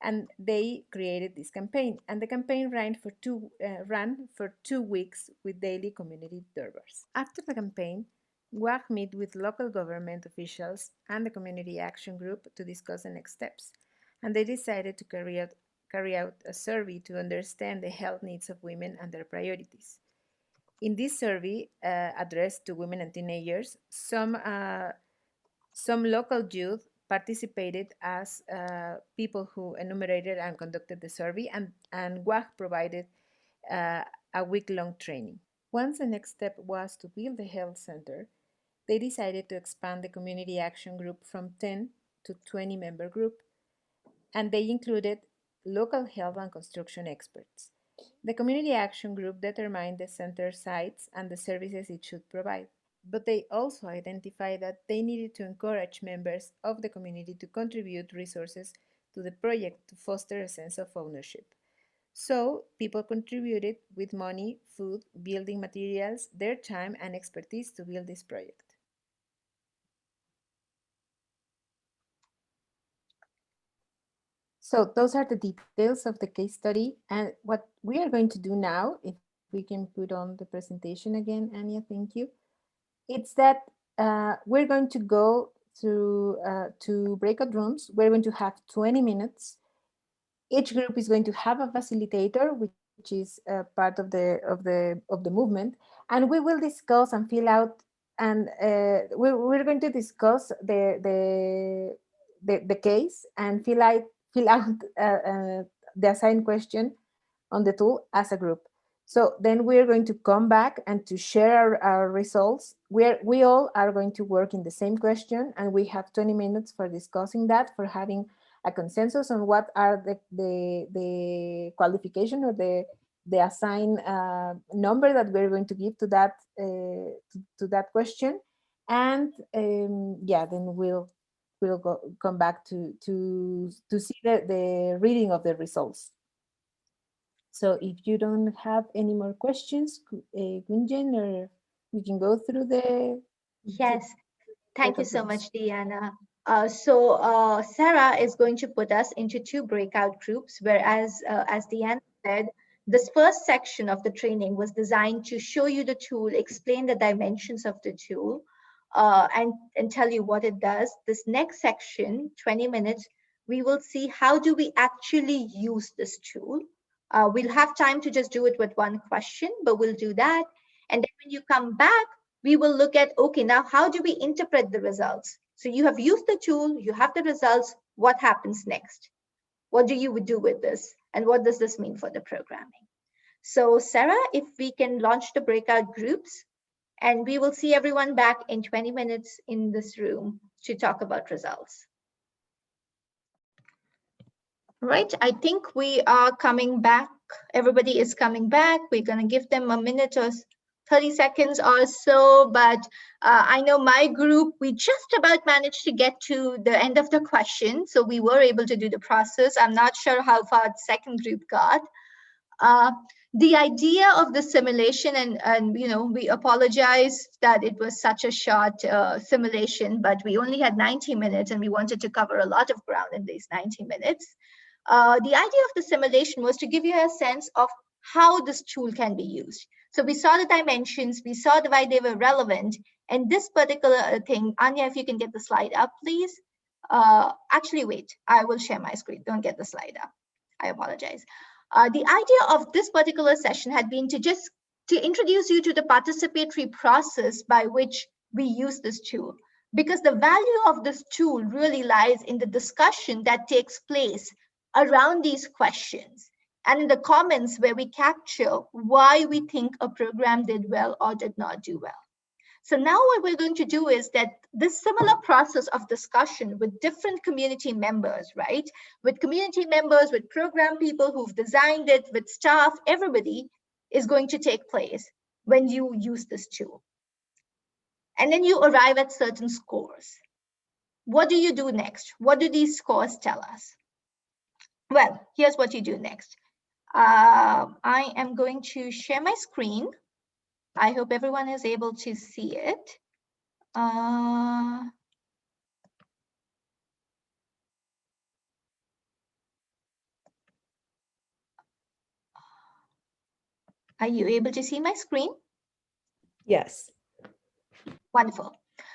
and they created this campaign. And the campaign ran for 2 weeks with daily community durbars. After the campaign, WAG met with local government officials and the community action group to discuss the next steps, and they decided to carry out a survey to understand the health needs of women and their priorities. In this survey, addressed to women and teenagers, some local youth participated as people who enumerated and conducted the survey, and WAG provided a week-long training. Once the next step was to build the health center, they decided to expand the community action group from 10 to 20 member group, and they included local health and construction experts. The community action group determined the center sites and the services it should provide, but they also identified that they needed to encourage members of the community to contribute resources to the project to foster a sense of ownership. So people contributed with money, food, building materials, their time, and expertise to build this project. So those are the details of the case study. And what we are going to do now, if we can put on the presentation again, Anya, thank you. It's that we're going to go through to breakout rooms. We're going to have 20 minutes. Each group is going to have a facilitator, which is part of the movement, and we will discuss and fill out. And we're going to discuss the case and fill out the assigned question on the tool as a group. So then we're going to come back and to share our results. We all are going to work in the same question, and we have 20 minutes for discussing that, for having a consensus on what are the qualification or the assigned number that we're going to give to that question. And yeah, then we'll come back to see the reading of the results. So if you don't have any more questions, Gunjan, or we can go through the... Yes, thank you so much, Diana. So Sarah is going to put us into 2 breakout groups, whereas as Diana said, this first section of the training was designed to show you the tool, explain the dimensions of the tool, and tell you what it does. This next section, 20 minutes, we will see how do we actually use this tool. We'll have time to just do it with one question, but we'll do that. And then when you come back, we will look at, okay, now how do we interpret the results? So you have used the tool, you have the results, what happens next? What do you do with this? And what does this mean for the programming? So Sarah, if we can launch the breakout groups, and we will see everyone back in 20 minutes in this room to talk about results. Right, I think we are coming back. Everybody is coming back. We're going to give them a minute or 30 seconds or so, but I know my group, we just about managed to get to the end of the question, so we were able to do the process. I'm not sure how far the second group got. The idea of the simulation, and you know, we apologize that it was such a short simulation, but we only had 90 minutes and we wanted to cover a lot of ground in these 90 minutes. The idea of the simulation was to give you a sense of how this tool can be used. So we saw the dimensions, we saw why they were relevant, and this particular thing, Anya, if you can get the slide up, please. Actually, wait, I will share my screen. Don't get the slide up. I apologize. The idea of this particular session had been to introduce you to the participatory process by which we use this tool, because the value of this tool really lies in the discussion that takes place around these questions and in the comments where we capture why we think a program did well or did not do well. So now what we're going to do is that this similar process of discussion with different community members, right? With community members, with program people who've designed it, with staff, everybody is going to take place when you use this tool. And then you arrive at certain scores. What do you do next? What do these scores tell us? Well, here's what you do next. I am going to share my screen. I hope everyone is able to see it. Are you able to see my screen? Yes. Wonderful.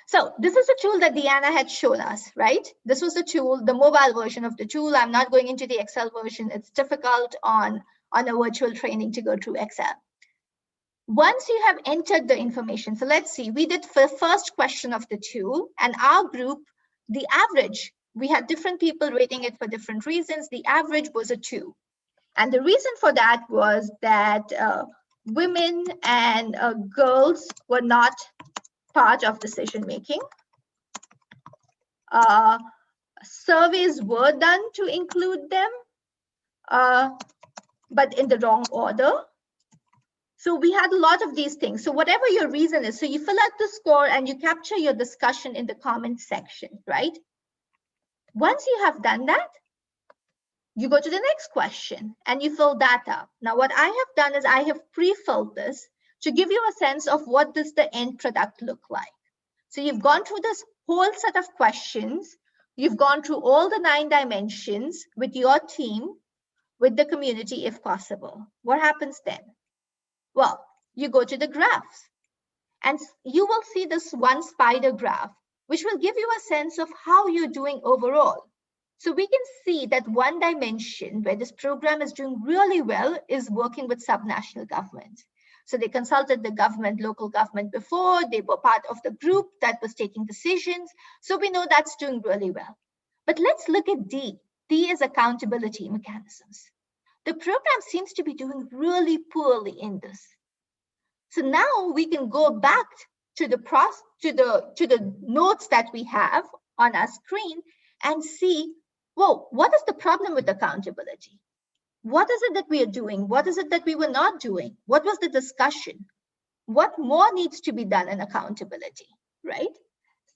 So this is a tool that Deanna had shown us, right? This was the tool, the mobile version of the tool. I'm not going into the Excel version. It's difficult on a virtual training to go through Excel. Once you have entered the information, so let's see, we did the first question of the tool, and our group, the average, we had different people rating it for different reasons. The average was a 2. And the reason for that was that women and girls were not part of decision making. Surveys were done to include them, but in the wrong order. So we had a lot of these things. So whatever your reason is, so you fill out the score and you capture your discussion in the comment section, right? Once you have done that, you go to the next question and you fill that up. Now, what I have done is I have pre-filled this to give you a sense of what does the end product look like. So you've gone through this whole set of questions. You've gone through all the 9 dimensions with your team, with the community if possible. What happens then? Well, you go to the graphs and you will see this one spider graph, which will give you a sense of how you're doing overall. So we can see that one dimension where this program is doing really well is working with subnational governments. So they consulted the government, local government before, they were part of the group that was taking decisions. So we know that's doing really well. But let's look at D. D is accountability mechanisms. The program seems to be doing really poorly in this. So now we can go back to the notes that we have on our screen and see, whoa, what is the problem with accountability? What is it that we are doing? What is it that we were not doing? What was the discussion? What more needs to be done in accountability, right?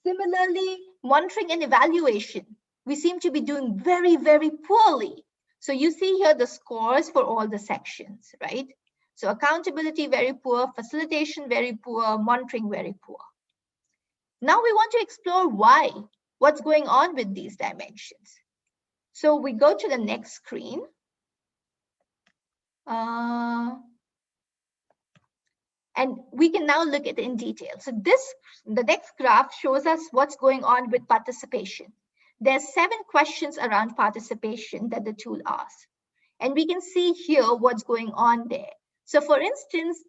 Similarly, monitoring and evaluation. We seem to be doing very, very poorly. So you see here the scores for all the sections, right? So accountability, very poor, facilitation, very poor, monitoring, very poor. Now we want to explore why, what's going on with these dimensions. So we go to the next screen. And we can now look at it in detail. So the next graph shows us what's going on with participation. There's 7 questions around participation that the tool asks. And we can see here what's going on there. So for instance,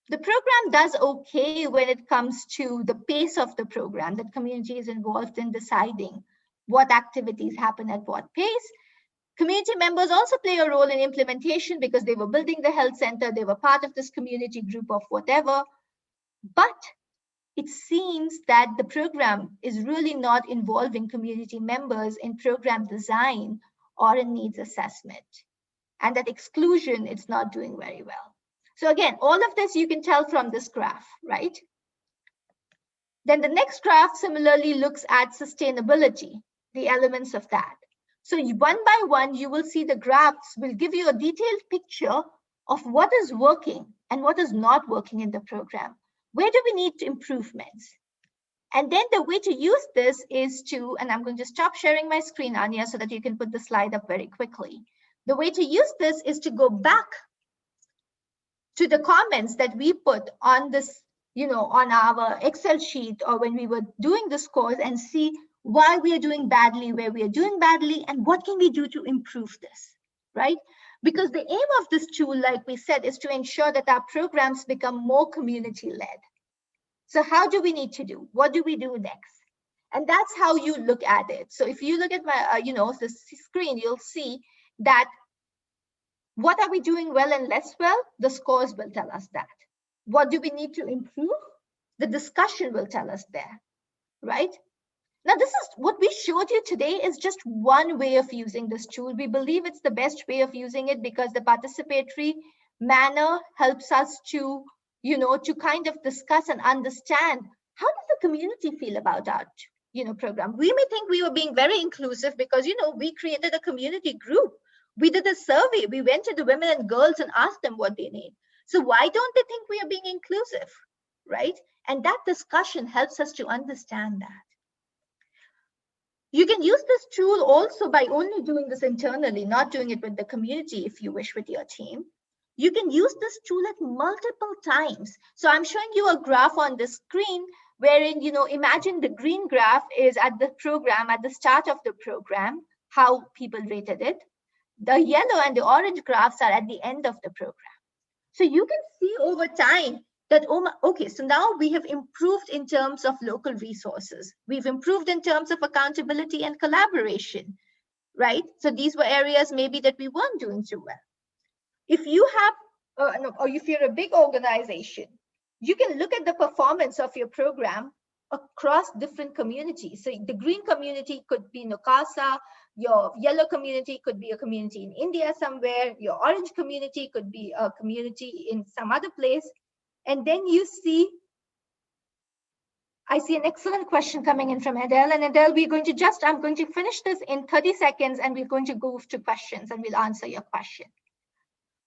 the program does okay when it comes to the pace of the program, that community is involved in deciding what activities happen at what pace. Community members also play a role in implementation because they were building the health center, they were part of this community group of whatever. But it seems that the program is really not involving community members in program design or in needs assessment. And that exclusion, it's not doing very well. So again, all of this you can tell from this graph, right? Then the next graph similarly looks at sustainability, the elements of that. So one by one, you will see the graphs will give you a detailed picture of what is working and what is not working in the program. Where do we need improvements? And then the way to use this is to, and I'm going to stop sharing my screen, Anya, so that you can put the slide up very quickly. The way to use this is to go back to the comments that we put on this, on our Excel sheet, or when we were doing the scores, and see why we are doing badly, where we are doing badly, and what can we do to improve this, right? Because the aim of this tool, like we said, is to ensure that our programs become more community-led. So how do we need to do? What do we do next? And that's how you look at it. So if you look at my, the screen, you'll see that what are we doing well and less well? The scores will tell us that. What do we need to improve? The discussion will tell us there, right? Now, this is what we showed you today is just one way of using this tool. We believe it's the best way of using it because the participatory manner helps us to, to kind of discuss and understand how does the community feel about our, program. We may think we were being very inclusive because, we created a community group. We did a survey. We went to the women and girls and asked them what they need. So why don't they think we are being inclusive, right? And that discussion helps us to understand that. You can use this tool also by only doing this internally, not doing it with the community if you wish with your team. You can use this tool at multiple times. So I'm showing you a graph on the screen wherein, imagine the green graph is at the program, at the start of the program, how people rated it. The yellow and the orange graphs are at the end of the program. So you can see over time that, okay, so now we have improved in terms of local resources. We've improved in terms of accountability and collaboration, right? So these were areas maybe that we weren't doing too well. If you have, or if you're a big organization, you can look at the performance of your program across different communities. So the green community could be Nokasa, your yellow community could be a community in India somewhere, your orange community could be a community in some other place. And then you see, I see an excellent question coming in from Adele. And Adele, I'm going to finish this in 30 seconds and we're going to go to questions and we'll answer your question.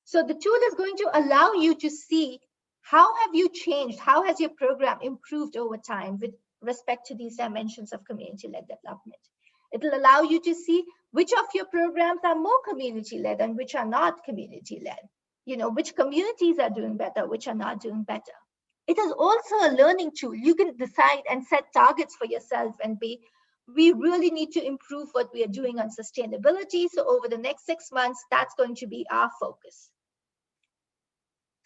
So the tool is going to allow you to see how have you changed? How has your program improved over time with respect to these dimensions of community-led development? It will allow you to see which of your programs are more community-led and which are not community-led. Which communities are doing better, which are not doing better. It is also a learning tool. You can decide and set targets for yourself and we really need to improve what we are doing on sustainability. So over the next 6 months, that's going to be our focus.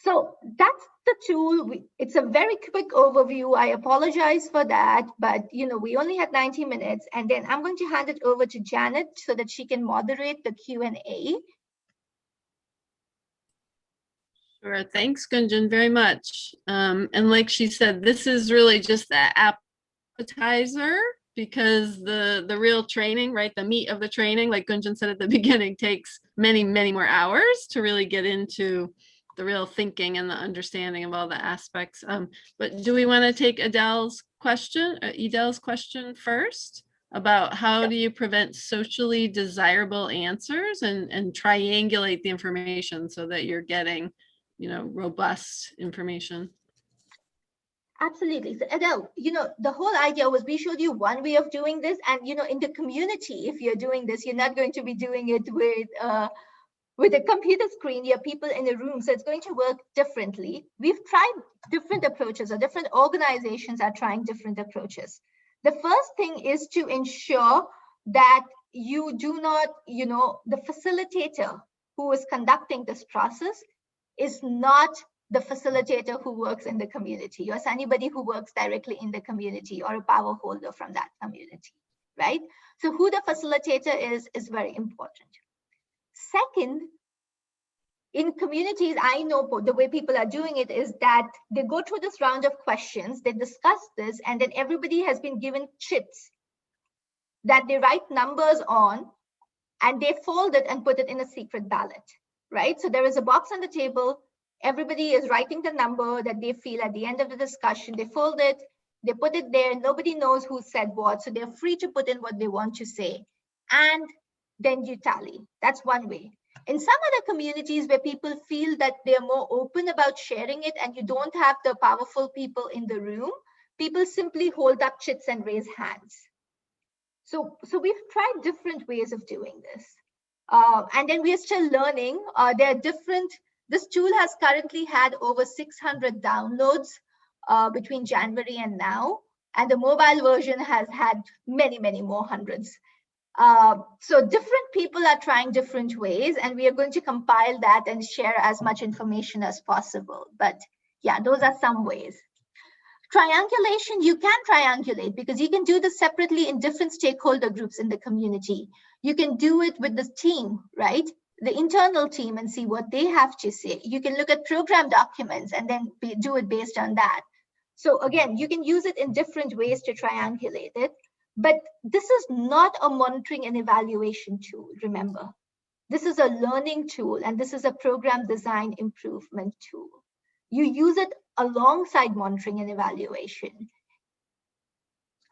So that's the tool. It's a very quick overview. I apologize for that, but we only had 90 minutes, and then I'm going to hand it over to Janet so that she can moderate the Q&A. Sure. Thanks, Gunjan, very much. And like she said, this is really just the appetizer because the real training, right, the meat of the training, like Gunjan said at the beginning, takes many, many more hours to really get into the real thinking and the understanding of all the aspects. But do we want to take Edel's question first about how do you prevent socially desirable answers and triangulate the information so that you're getting, robust information? Absolutely. So Adele, the whole idea was we showed you one way of doing this, and in the community, if you're doing this, you're not going to be doing it with a computer screen. You have people in a room, so it's going to work differently. We've tried different approaches, or different organizations are trying different approaches. The first thing is to ensure that you do not, the facilitator who is conducting this process is not the facilitator who works in the community, or anybody who works directly in the community or a power holder from that community, right? So who the facilitator is very important. Second, in communities, I know the way people are doing it is that they go through this round of questions, they discuss this, and then everybody has been given chits that they write numbers on, and they fold it and put it in a secret ballot, right? So there is a box on the table. Everybody is writing the number that they feel at the end of the discussion. They fold it, they put it there. Nobody knows who said what, so they're free to put in what they want to say. And then you tally. That's one way. In some other communities where people feel that they're more open about sharing it and you don't have the powerful people in the room, people simply hold up chits and raise hands. So we've tried different ways of doing this. And then we are still learning. There are different, this tool has currently had over 600 downloads between January and now. And the mobile version has had many, many more hundreds. So different people are trying different ways, and we are going to compile that and share as much information as possible. But yeah, those are some ways. Triangulation, you can triangulate because you can do this separately in different stakeholder groups in the community. You can do it with the team, right? The internal team, and see what they have to say. You can look at program documents and then do it based on that. So again, you can use it in different ways to triangulate it. But this is not a monitoring and evaluation tool, remember. This is a learning tool, and this is a program design improvement tool. You use it alongside monitoring and evaluation.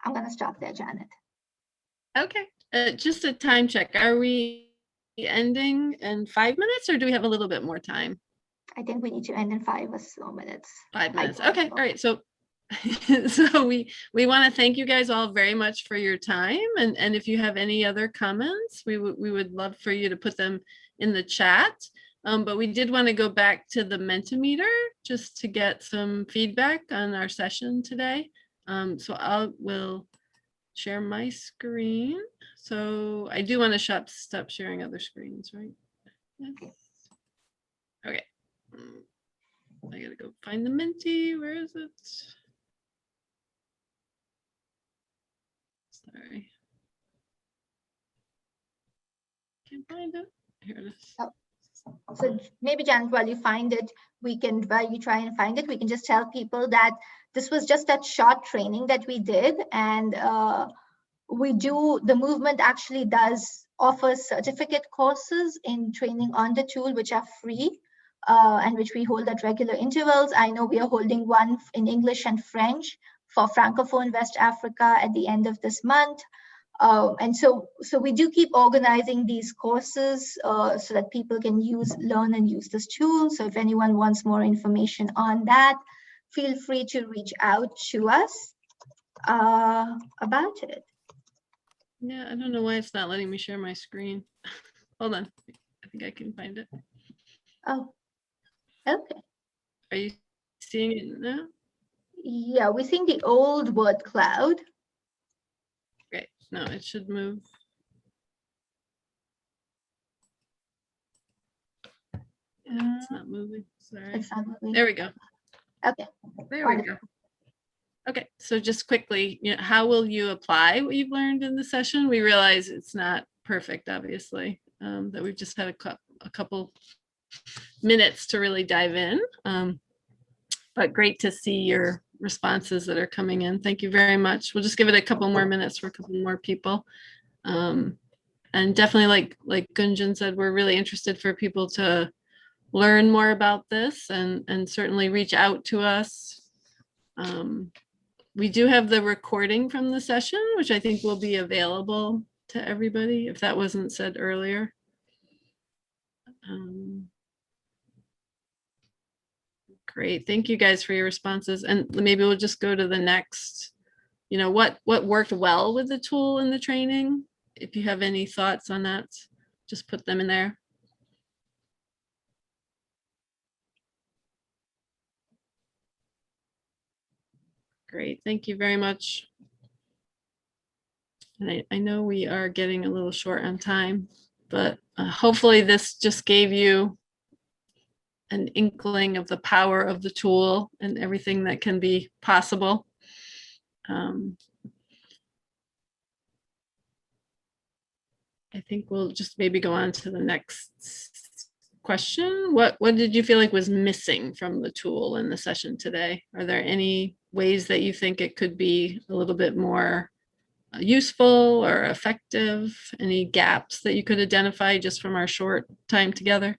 I'm going to stop there, Janet. Okay, just a time check. Are we ending in 5 minutes, or do we have a little bit more time? I think we need to end in 5 or so minutes. 5 minutes. Okay, all right. So so we want to thank you guys all very much for your time, and if you have any other comments, we would love for you to put them in the chat. But we did want to go back to the Mentimeter just to get some feedback on our session today. So will share my screen. So I do want to stop sharing other screens, right? Yes. Okay. I gotta go find the Menti. Where is it? Sorry. Can't find it. Here it is. Oh. So maybe, Janet, while you find it, while you try and find it, we can just tell people that this was just that short training that we did. And the movement actually does offer certificate courses in training on the tool, which are free and which we hold at regular intervals. I know we are holding one in English and French for Francophone West Africa at the end of this month. And so we do keep organizing these courses so that people can learn and use this tool. So if anyone wants more information on that, feel free to reach out to us about it. Yeah, I don't know why it's not letting me share my screen. Hold on, I think I can find it. Oh, okay. Are you seeing it now? Yeah, we're seeing the old word cloud. Great. No, it should move. It's not moving. Sorry. It's not moving. There we go. Okay. There we go. Okay, so just quickly, how will you apply what you've learned in the session? We realize it's not perfect, obviously, that we've just had a couple minutes to really dive in, but great to see your responses that are coming in. Thank you very much. We'll just give it a couple more minutes for a couple more people. And definitely, like Gunjan said, we're really interested for people to learn more about this and certainly reach out to us. We do have the recording from the session, which I think will be available to everybody, if that wasn't said earlier. Great, thank you guys for your responses. And maybe we'll just go to the next, what worked well with the tool in the training. If you have any thoughts on that, just put them in there. Great, thank you very much. And I know we are getting a little short on time, but hopefully this just gave you an inkling of the power of the tool and everything that can be possible. I think we'll just maybe go on to the next question. What did you feel like was missing from the tool in the session today? Are there any ways that you think it could be a little bit more useful or effective? Any gaps that you could identify just from our short time together?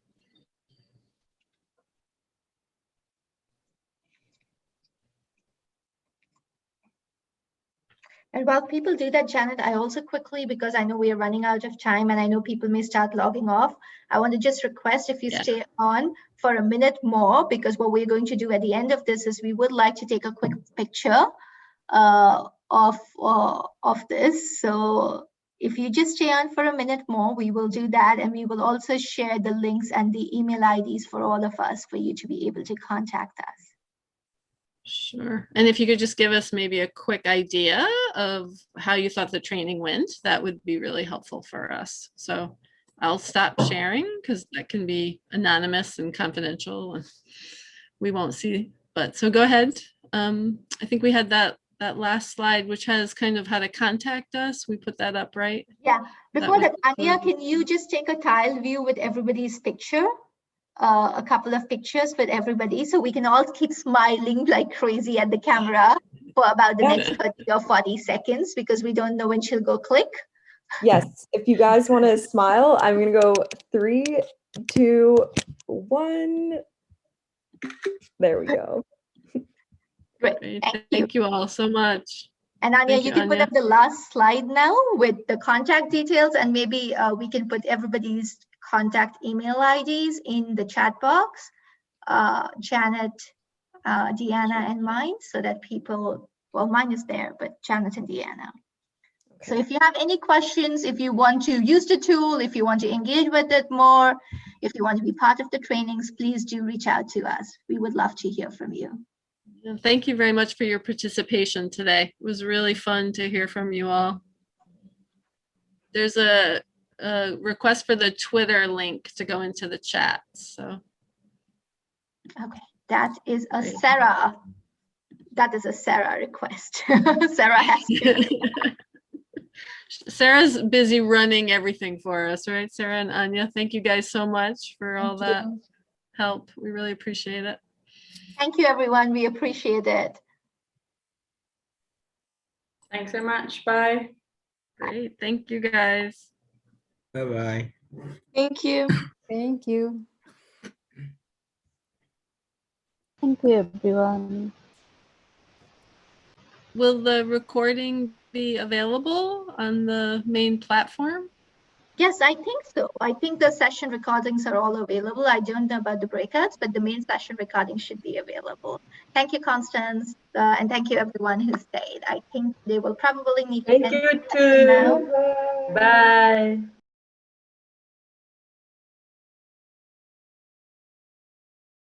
And while people do that, Janet, I also quickly, because I know we are running out of time and I know people may start logging off, I want to just request if you stay on for a minute more, because what we're going to do at the end of this is we would like to take a quick picture of this. So if you just stay on for a minute more, we will do that. And we will also share the links and the email IDs for all of us for you to be able to contact us. Sure. And if you could just give us maybe a quick idea of how you thought the training went, that would be really helpful for us. So I'll stop sharing because that can be anonymous and confidential and we won't see. But so go ahead. I think we had that last slide, which has kind of how to contact us. We put that up, right? Yeah. Before that, Anya, can you just take a tile view with everybody's picture? A couple of pictures with everybody so we can all keep smiling like crazy at the camera for about the next 30 or 40 seconds because we don't know when she'll go click. Yes, if you guys want to smile, I'm going to go 3, 2, 1. There we go. Great. Thank you all so much. And Anya, you can Anya. put up the last slide now with the contact details, and maybe we can put everybody's contact email IDs in the chat box, Janet, Deanna, and mine, so that people, well, mine is there, but Janet and Deanna. Okay. So if you have any questions, if you want to use the tool, if you want to engage with it more, if you want to be part of the trainings, please do reach out to us. We would love to hear from you. Thank you very much for your participation today. It was really fun to hear from you all. There's a request for the Twitter link to go into the chat. So, okay, that is a Sarah. That is a Sarah request. Sarah has to. Sarah's busy running everything for us, right? Sarah and Anya, thank you guys so much for all that help. We really appreciate it. Thank you, everyone. We appreciate it. Thanks so much. Bye. Great. Thank you, guys. Bye-bye. Thank you. Thank you. Thank you, everyone. Will the recording be available on the main platform? Yes, I think so. I think the session recordings are all available. I don't know about the breakouts, but the main session recording should be available. Thank you, Constance, and thank you everyone who stayed. I think they will probably need to Thank you too.